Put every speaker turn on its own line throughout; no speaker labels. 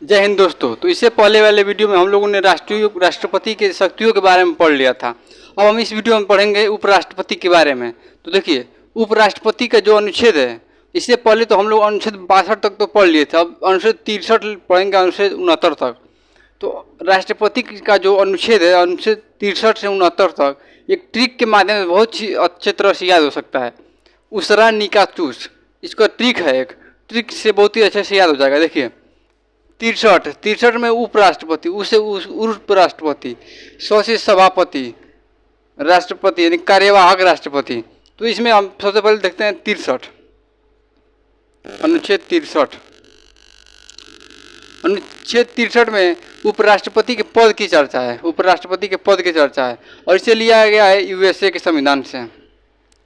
जय हिंद दोस्तों। तो इससे पहले वाले वीडियो में हम लोगों ने राष्ट्रपति के शक्तियों के बारे में पढ़ लिया था। अब हम इस वीडियो में पढ़ेंगे उपराष्ट्रपति के बारे में। तो देखिए, उपराष्ट्रपति का जो अनुच्छेद है, इससे पहले तो हम लोग अनुच्छेद 62 तक तो पढ़ लिए थे। अब अनुच्छेद 63 पढ़ेंगे, अनुच्छेद 69 तक। तो राष्ट्रपति का जो अनुच्छेद है, अनुच्छेद 63 से 69 तक, एक ट्रिक के माध्यम से बहुत ही अच्छे तरह से याद हो सकता है। उसरा निका चूस, इसका ट्रिक है। एक ट्रिक से बहुत ही अच्छे से याद हो जाएगा। देखिए, 63 में उपराष्ट्रपति, उससे उपराष्ट्रपति, 100 से सभापति, राष्ट्रपति यानी कार्यवाहक राष्ट्रपति। तो इसमें हम सबसे पहले देखते हैं 63, अनुच्छेद 63। अनुच्छेद 63 में उपराष्ट्रपति के पद की चर्चा है। उपराष्ट्रपति के पद की चर्चा है और इसे लिया गया है यूएसए के संविधान से।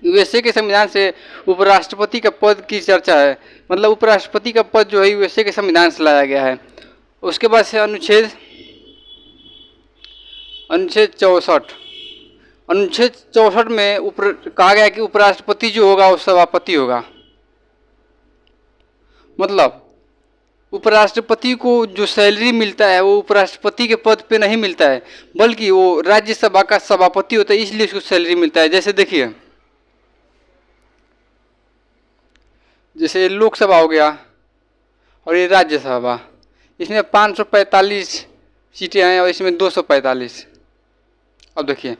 यूएसए के संविधान से उपराष्ट्रपति का पद की चर्चा है। मतलब उपराष्ट्रपति का पद जो है यूएसए के संविधान से लाया गया है। उसके बाद से अनुच्छेद 64। अनुच्छेद 64 में कहा गया है कि उपराष्ट्रपति जो होगा वो सभापति होगा। मतलब उपराष्ट्रपति को जो सैलरी मिलता है वो उपराष्ट्रपति के पद पे नहीं मिलता है, बल्कि वो राज्यसभा का सभापति होता है, इसलिए उसको सैलरी मिलता है। जैसे देखिए, जैसे लोकसभा हो गया और ये राज्यसभा, इसमें 545 सीटें हैं और इसमें 245। अब देखिए,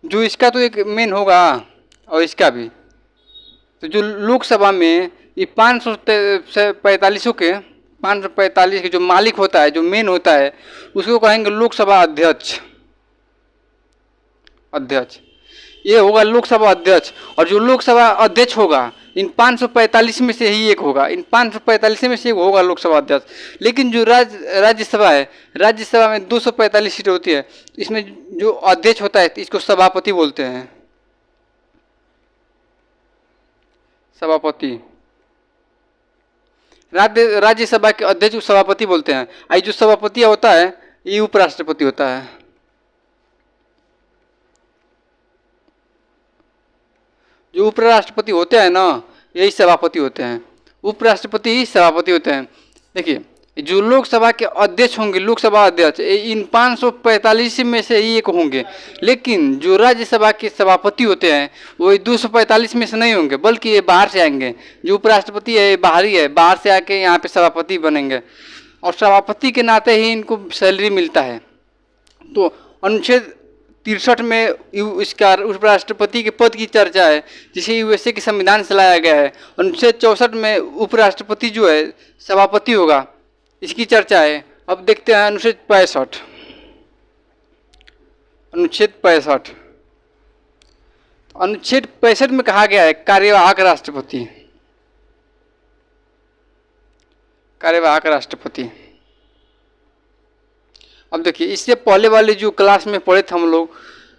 जो इसका तो एक मेन होगा और इसका भी। तो जो लोकसभा में ये 545 के जो मालिक होता है, जो मेन होता है, उसको कहेंगे लोकसभा अध्यक्ष। ये होगा लोकसभा अध्यक्ष। और जो लोकसभा अध्यक्ष होगा इन 545 में से ही एक होगा। इन 545 में से एक होगा लोकसभा अध्यक्ष। लेकिन जो राज्यसभा है, राज्यसभा में 245 सीट होती है। इसमें जो अध्यक्ष होता है इसको सभापति बोलते हैं। सभापति, राज्यसभा के अध्यक्ष को सभापति बोलते हैं। आई जो सभापति होता है ये उपराष्ट्रपति होता है। जो उपराष्ट्रपति होते हैं ना, यही सभापति होते हैं। उपराष्ट्रपति ही सभापति होते हैं। देखिए, जो लोकसभा के अध्यक्ष होंगे, लोकसभा अध्यक्ष, इन 545 में से ही एक होंगे। लेकिन जो राज्यसभा के सभापति होते हैं वो 245 में से नहीं होंगे, बल्कि ये बाहर से आएंगे। जो उपराष्ट्रपति है ये बाहरी है, बाहर से आके यहाँ पे सभापति बनेंगे और सभापति के नाते ही इनको सैलरी मिलता है। तो अनुच्छेद 63 में इसका उपराष्ट्रपति के पद की चर्चा है, जिसे यूएसए के संविधान से लाया गया है। अनुच्छेद 64 में उपराष्ट्रपति जो है सभापति होगा, इसकी चर्चा है। अब देखते हैं अनुच्छेद 65। अनुच्छेद 65, अनुच्छेद 65 में कहा गया है कार्यवाहक राष्ट्रपति। कार्यवाहक राष्ट्रपति। अब देखिए, इससे पहले वाले जो क्लास में पढ़े थे हम लोग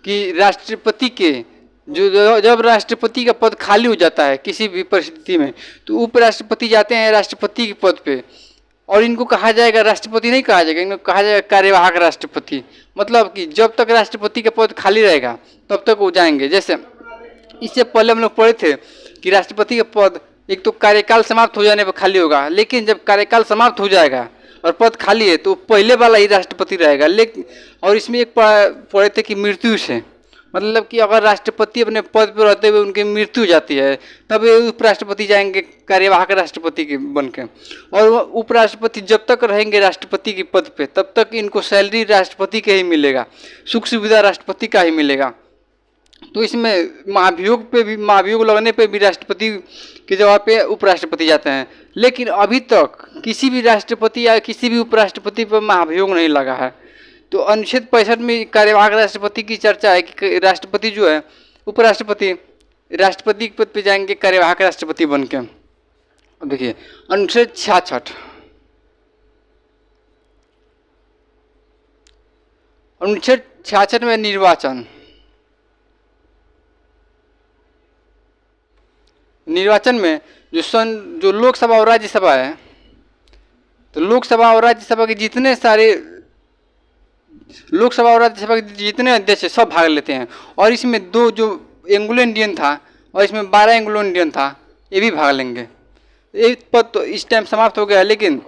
कि राष्ट्रपति के जब राष्ट्रपति का पद खाली हो जाता है किसी भी परिस्थिति में, तो उपराष्ट्रपति जाते हैं राष्ट्रपति के पद पे और इनको कहा जाएगा राष्ट्रपति नहीं कहा जाएगा, इनको कहा जाएगा कार्यवाहक राष्ट्रपति। मतलब कि जब तक राष्ट्रपति का पद खाली रहेगा तब तक वो जाएंगे। जैसे इससे पहले हम लोग पढ़े थे कि राष्ट्रपति का पद एक तो कार्यकाल समाप्त हो जाने पर खाली होगा, लेकिन जब कार्यकाल समाप्त हो जाएगा और पद खाली है तो पहले वाला ही राष्ट्रपति रहेगा। लेकिन और इसमें एक पढ़े थे कि मृत्यु से, मतलब कि अगर राष्ट्रपति अपने पद पर रहते हुए उनकी मृत्यु हो जाती है तब ये उपराष्ट्रपति जाएंगे कार्यवाहक राष्ट्रपति के बन के। और उपराष्ट्रपति जब तक रहेंगे राष्ट्रपति के पद पे तब तक इनको सैलरी राष्ट्रपति के ही मिलेगा, सुख सुविधा राष्ट्रपति का ही मिलेगा। तो इसमें महाभियोग लगने पे भी राष्ट्रपति की जगह पे उपराष्ट्रपति जाते हैं। लेकिन अभी तक किसी भी राष्ट्रपति या किसी भी उपराष्ट्रपति पर महाभियोग नहीं लगा है। तो अनुच्छेद 65 में कार्यवाहक राष्ट्रपति की चर्चा है कि राष्ट्रपति जो है उपराष्ट्रपति राष्ट्रपति के पद पे जाएंगे कार्यवाहक राष्ट्रपति बन के। अब देखिए, अनुच्छेद 66। अनुच्छेद 66 में निर्वाचन। निर्वाचन में जो लोकसभा और राज्यसभा है, तो लोकसभा और राज्यसभा के जितने सारे लोकसभा और राज्यसभा के जितने अध्यक्ष सब भाग लेते हैं। और इसमें 2 जो एंग्लो इंडियन था और इसमें 12 एंग्लो इंडियन था, ये भी भाग लेंगे। एक पद तो इस टाइम समाप्त हो गया है, लेकिन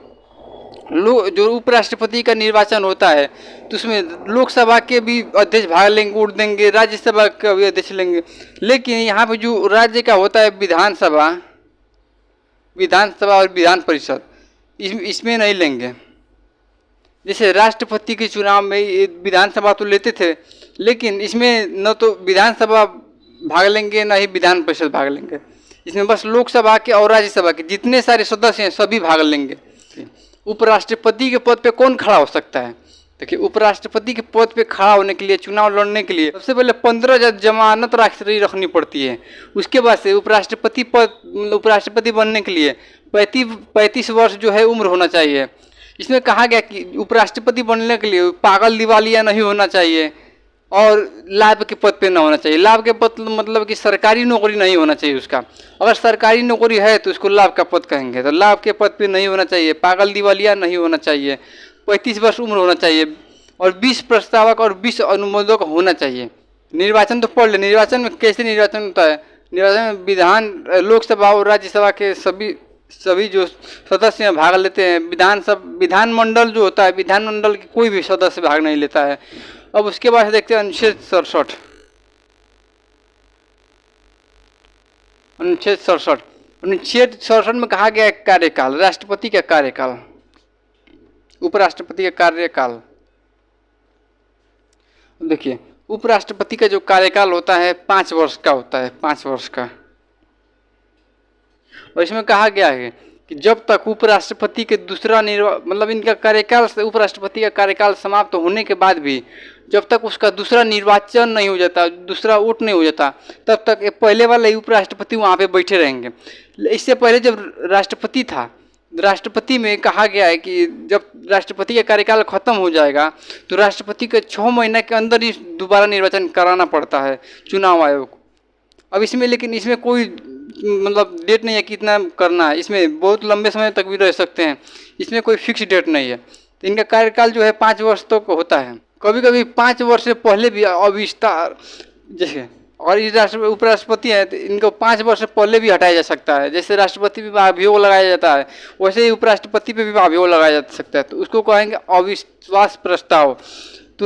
जो उपराष्ट्रपति का निर्वाचन होता है तो उसमें लोकसभा के भी अध्यक्ष भाग लेंगे, वोट देंगे, राज्यसभा का भी अध्यक्ष लेंगे। लेकिन यहाँ पे जो राज्य का होता है विधानसभा, और विधान परिषद, इसमें नहीं लेंगे। जैसे राष्ट्रपति के चुनाव में विधानसभा तो लेते थे, लेकिन इसमें न तो विधानसभा भाग लेंगे न ही विधान परिषद भाग लेंगे। इसमें बस लोकसभा के और राज्यसभा के जितने सारे सदस्य हैं सभी भाग लेंगे। उपराष्ट्रपति के पद पे कौन खड़ा हो सकता है? देखिए, उपराष्ट्रपति के पद पे खड़ा होने के लिए, चुनाव लड़ने के लिए सबसे पहले 15 जमानत रखनी पड़ती है। उसके बाद से उपराष्ट्रपति बनने के लिए 35 वर्ष जो है उम्र होना चाहिए। इसमें कहा गया कि उपराष्ट्रपति बनने के लिए पागल दिवालिया नहीं होना चाहिए और लाभ के पद पे ना होना चाहिए। लाभ के पद मतलब कि सरकारी नौकरी नहीं होना चाहिए उसका। अगर सरकारी नौकरी है तो उसको लाभ का पद कहेंगे। तो लाभ के पद पे नहीं होना चाहिए, पागल दिवालिया नहीं होना चाहिए, 35 वर्ष उम्र होना चाहिए और 20 प्रस्तावक और 20 अनुमोदक होना चाहिए। निर्वाचन तो पढ़ ले, निर्वाचन में कैसे निर्वाचन होता है? निर्वाचन में लोकसभा और राज्यसभा के सभी जो सदस्य भाग लेते हैं। विधानमंडल जो होता है, विधानमंडल के कोई भी सदस्य भाग नहीं लेता है। अब उसके बाद देखते हैं अनुच्छेद 67। अनुच्छेद 67 में कहा गया है कार्यकाल, राष्ट्रपति का कार्यकाल, उपराष्ट्रपति का कार्यकाल। देखिए, उपराष्ट्रपति का जो कार्यकाल होता है 5 वर्ष का होता है, 5 वर्ष का। और इसमें कहा गया है कि जब तक उपराष्ट्रपति के दूसरा मतलब इनका कार्यकाल से, उपराष्ट्रपति का कार्यकाल समाप्त होने के बाद भी जब तक उसका दूसरा निर्वाचन नहीं हो जाता, दूसरा वोट नहीं हो जाता, तब तक ये पहले वाले उपराष्ट्रपति वहाँ पे बैठे रहेंगे। इससे पहले जब राष्ट्रपति था, राष्ट्रपति में कहा गया है कि जब राष्ट्रपति का कार्यकाल खत्म हो जाएगा तो राष्ट्रपति के 6 महीने के अंदर ही दोबारा निर्वाचन कराना पड़ता है चुनाव आयोग को। अब लेकिन इसमें कोई मतलब डेट नहीं है कि इतना करना है। इसमें बहुत लंबे समय तक भी रह सकते हैं, इसमें कोई फिक्स डेट नहीं है। तो इनका कार्यकाल जो है 5 वर्ष तक तो होता है। कभी कभी 5 वर्ष से पहले भी अविस्तार, जैसे और इस उपराष्ट्रपति है तो इनको 5 वर्ष से पहले भी हटाया जा सकता है। जैसे राष्ट्रपति पे अभियोग लगाया जाता है, वैसे ही उपराष्ट्रपति पे भी अभियोग लगाया जा सकता है। तो उसको कहेंगे अविश्वास प्रस्ताव। तो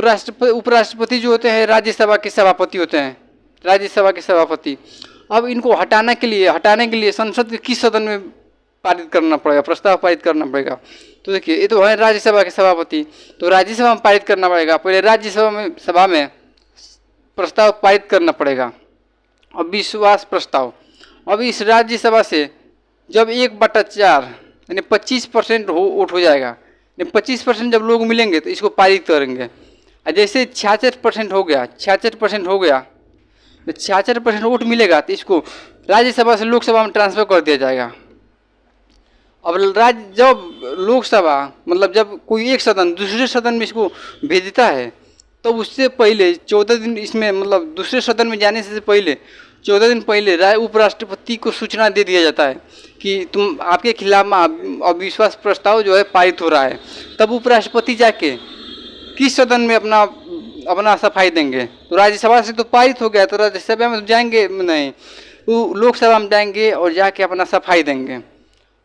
उपराष्ट्रपति जो होते हैं राज्यसभा के सभापति होते हैं, राज्यसभा के सभापति। अब इनको हटाने के लिए संसद के किस सदन में पारित करना पड़ेगा, प्रस्ताव पारित करना पड़ेगा? तो देखिए, ये तो है राज्यसभा के सभापति, तो राज्यसभा में पारित करना पड़ेगा। पहले राज्यसभा में प्रस्ताव पारित करना पड़ेगा, अविश्वास प्रस्ताव। अब इस राज्यसभा से जब 1/4 यानी 25% वोट हो जाएगा, यानी 25% जब लोग मिलेंगे तो इसको पारित करेंगे। और जैसे 66% हो गया, 66% हो गया, तो 66% वोट मिलेगा तो इसको राज्यसभा से लोकसभा में ट्रांसफर कर दिया जाएगा। अब जब लोकसभा मतलब जब कोई एक सदन दूसरे सदन में इसको भेजता है तो उससे पहले 14 दिन, इसमें मतलब दूसरे सदन में जाने से पहले 14 दिन पहले उपराष्ट्रपति को सूचना दे दिया जाता है कि आपके खिलाफ में अविश्वास प्रस्ताव जो है पारित हो रहा है। तब उपराष्ट्रपति जाके किस सदन में अपना सफाई देंगे? तो राज्यसभा से तो पारित हो गया, तो राज्यसभा में तो जाएंगे नहीं, वो लोकसभा में जाएंगे और जाके अपना सफाई देंगे।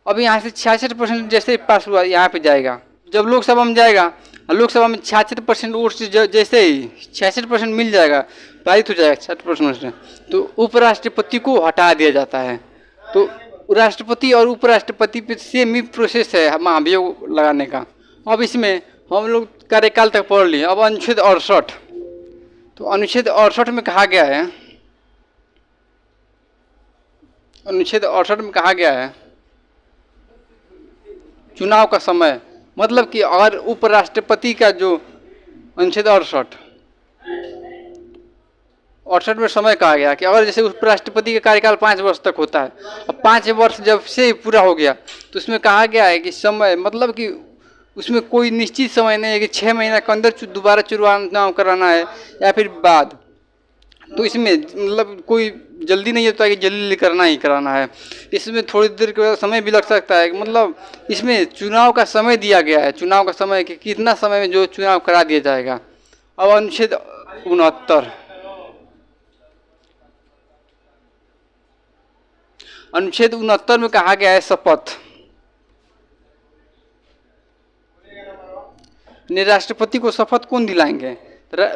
अब यहाँ से 66% जैसे पास हुआ यहाँ पे जाएगा। जब लोकसभा में जाएगा, लोकसभा में 66% वोट से जैसे ही 66% मिल जाएगा, पारित हो जाएगा 66% से, तो उपराष्ट्रपति को हटा दिया जाता है। तो राष्ट्रपति और उपराष्ट्रपति पे सेम ही प्रोसेस है अभियोग लगाने का। अब इसमें हम लोग कार्यकाल तक पढ़ लिए। अब अनुच्छेद 68, तो अनुच्छेद 68 में कहा गया है, अनुच्छेद 68 में कहा गया है चुनाव का समय, मतलब कि अगर उपराष्ट्रपति का जो अनुच्छेद 68 में समय कहा गया कि अगर जैसे उपराष्ट्रपति का कार्यकाल 5 वर्ष तक होता है, अब 5 वर्ष जब से पूरा हो गया तो उसमें कहा गया है कि समय मतलब कि उसमें कोई निश्चित समय नहीं है कि 6 महीने के अंदर दोबारा चुनाव कराना है या फिर बाद। तो इसमें मतलब कोई जल्दी नहीं होता है कि जल्दी करना ही कराना है। इसमें थोड़ी देर के समय भी लग सकता है, मतलब इसमें चुनाव का समय दिया गया है, चुनाव का समय कि कितना समय में जो चुनाव करा दिया जाएगा। अब अनुच्छेद 69, अनुच्छेद 69 में कहा गया है शपथ। यानी राष्ट्रपति को शपथ कौन दिलाएंगे?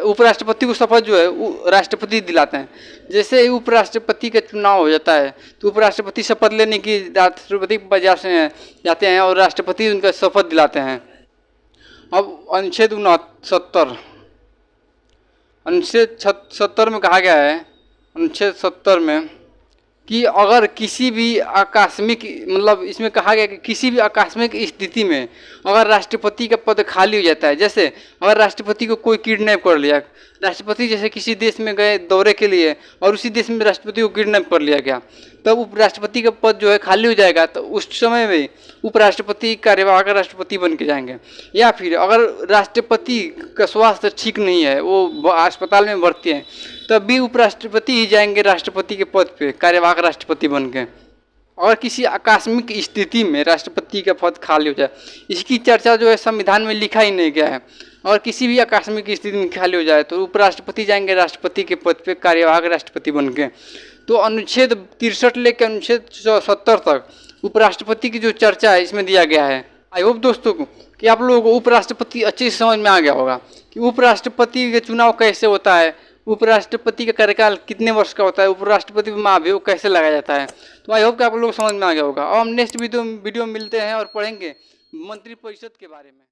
उपराष्ट्रपति को शपथ जो है वो राष्ट्रपति दिलाते हैं। जैसे ही उपराष्ट्रपति का चुनाव हो जाता है तो उपराष्ट्रपति शपथ लेने की राष्ट्रपति के पास जाते हैं और राष्ट्रपति उनका शपथ दिलाते हैं। अब अनुच्छेद 69 अनुच्छेद 70 में कहा गया है, अनुच्छेद 70 में कि अगर किसी भी आकस्मिक, मतलब इसमें कहा गया कि किसी भी आकस्मिक स्थिति में अगर राष्ट्रपति का पद खाली हो जाता है, जैसे अगर राष्ट्रपति को कोई किडनैप कर लिया, राष्ट्रपति जैसे किसी देश में गए दौरे के लिए और उसी देश में राष्ट्रपति को किडनैप कर लिया गया, तब उपराष्ट्रपति का पद जो है खाली हो जाएगा, तो उस समय में उपराष्ट्रपति कार्यवाहक राष्ट्रपति बन के जाएंगे। या फिर अगर राष्ट्रपति का स्वास्थ्य ठीक नहीं है, वो अस्पताल में भर्ती हैं, तब भी उपराष्ट्रपति ही जाएंगे राष्ट्रपति के पद पे कार्यवाहक राष्ट्रपति बन के। और किसी आकस्मिक स्थिति में राष्ट्रपति का पद खाली हो जाए, इसकी चर्चा जो है संविधान में लिखा ही नहीं गया है। और किसी भी आकस्मिक स्थिति में खाली हो जाए तो उपराष्ट्रपति जाएंगे राष्ट्रपति के पद पे कार्यवाहक राष्ट्रपति बन के। तो अनुच्छेद 63 लेकर अनुच्छेद 70 तक उपराष्ट्रपति की जो चर्चा है इसमें दिया गया है। आई होप दोस्तों कि आप लोगों को उपराष्ट्रपति अच्छे से समझ में आ गया होगा कि उपराष्ट्रपति का चुनाव कैसे होता है, उपराष्ट्रपति का कार्यकाल कितने वर्ष का होता है, उपराष्ट्रपति महाभियोग कैसे लगाया जाता है। तो आई होप कि आप लोग समझ में आ गया होगा। और हम नेक्स्ट वीडियो में मिलते हैं और पढ़ेंगे मंत्रिपरिषद के बारे में।